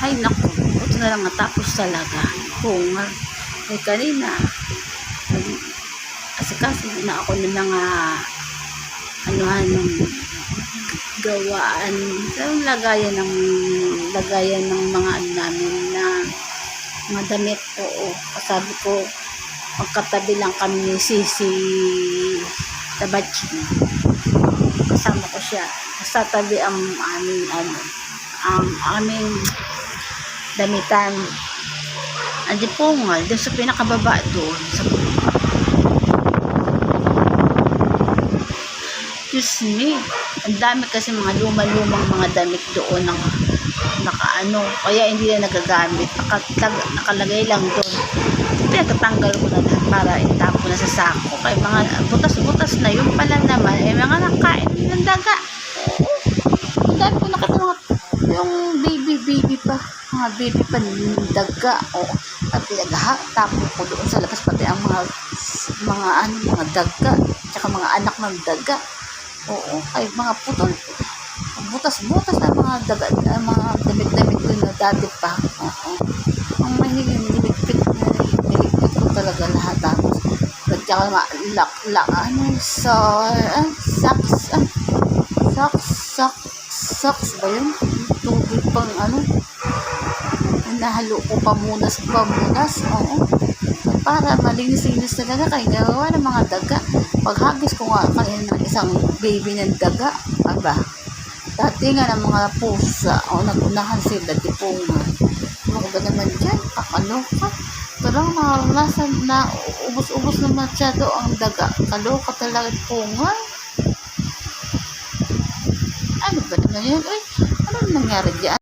Ay naku, ito na lang natapos talaga. Kung kanina, kasi na ako ng mga anuhan ng gawaan sa lagayan ng mga ano namin na mga damit. Oo, sabi ko magkatabi lang kami ni Sisi Tabachi, kasama ko siya sa tabi ang aming ang aming damitan. Andi po nga doon sa pinakababa doon sa Diyos me, ang dami kasi mga lumang mga damit doon ng nakaano, kaya hindi na nagagamit, nakalagay lang doon. Pinagtatanggal ko na lahat para itapo na sa sako, kaya mga butas-butas na yung pala naman mga nakain ng daga. Ang dami ko nakita yung baby pa, mga baby pa ng daga. At pinagtapo ko doon sa labas, pati ang mga daga, tsaka mga anak ng daga. Oo, ay mga putol, butas-butas na mga daga, mga damit-damit ko na dati pa. Oo, ang mahiging niligpit ko talaga lahat. Tapos nagtsaka socks ba yun? Tubig pang nahalo ko pamunas. Oo, para malinis-linis talaga, kaya gawa ng mga daga. Paghagis ko nga kanina ng isang baby ng daga, dati nga ng mga pusa, nagunahan sila, dipunga. Ano ba naman dyan? Kakaloka. Parang naranasan na ubos-ubos na masyado ang daga. Kaloka talaga, punga. Ano ba naman yan? Ay, ano nangyari dyan?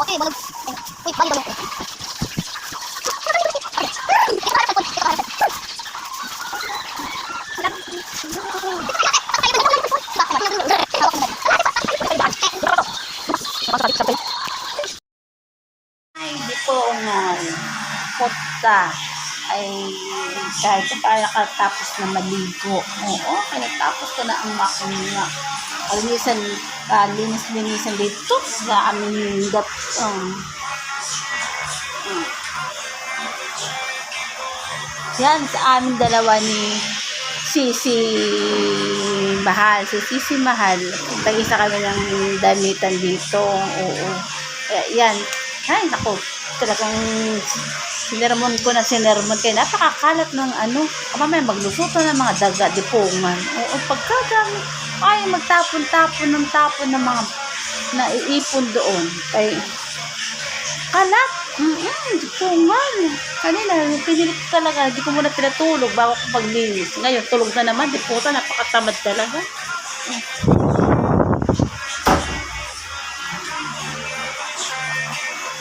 Okay, balog. Wait, balik balog. Ay, di ko nga punta ay kahit pa nakatapos na maligo. Oo, kaya tapos ko na ang makina. Linis-linisan dito sa aming yan, sa aming dalawa ni Sisi Mahal. Si Sisi Mahal, tag-isa kami ng damitan dito. Oo. Kaya yan. Ay, naku. Talagang sinermon ko na sinermon. Kaya napakakalat ng mamaya maglusuto ng mga daga, dipungan. Oo, pagkadami. Ay, magtapon-tapon ng mga naiipon doon. Kaya, kalat. Dipungan. Kanina, pinilit ko talaga. Hindi ko muna pinatulog bago ko paglinis. Ngayon, tulog na naman. Di puta, napakatamad talaga.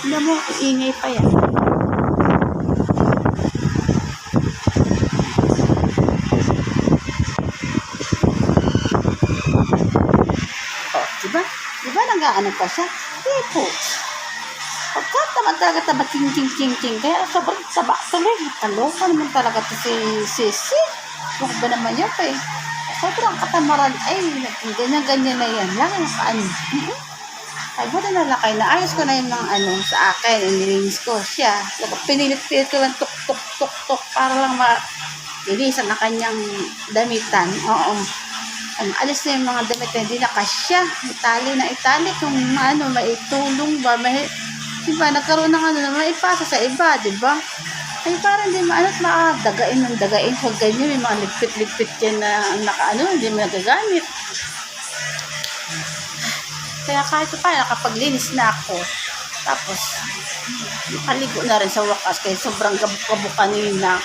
Hindi mo, iingay pa yan. Oh, diba? Diba nag-ano pa siya? Hindi po. Pagka tamad ching. Kaya sobrang taba tuloy. Kaloka naman talaga to si Sisi. Ano ba naman yun pa eh? Sobrang katamaran. Ay, ganyan na yan. Lang yung kaano. Ay, buti na lakay. Naayos ko na yung mga sa akin. Nilinis ko siya. Pinilit ko lang tuk para lang linisan na kanyang damitan. Oo. Alis na yung mga damit na hindi na kasya. Itali kung maitulong ba. Diba, nagkaroon ng na maipasa sa iba, diba? Ay, parang di dagain ng dagain. Huwag ganyan, may mga ligpit yan na hindi mo nagagamit. Kaya kahit pa, nakapaglinis na ako. Tapos, nakaligo na rin sa wakas. Kaya sobrang gabuk-gabuk kanina.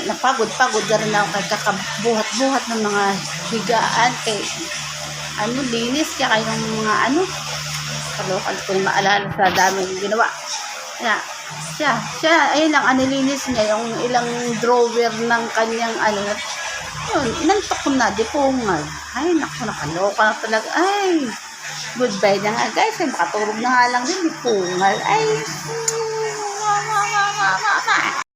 Napagod na rin ako kay kakabuhat-buhat ng mga higaan. Kay linis. Kaya yung mga Kalokan ko yung maalala sa daming ginawa. Kaya, ayun lang, anilinis niya yung ilang drawer ng kanyang yun, inantok ko na, di pungal. Ay, naku, nakaloka na talaga. Ay, goodbye na nga guys, ay makatulog na nga lang din, di pungal. Ay,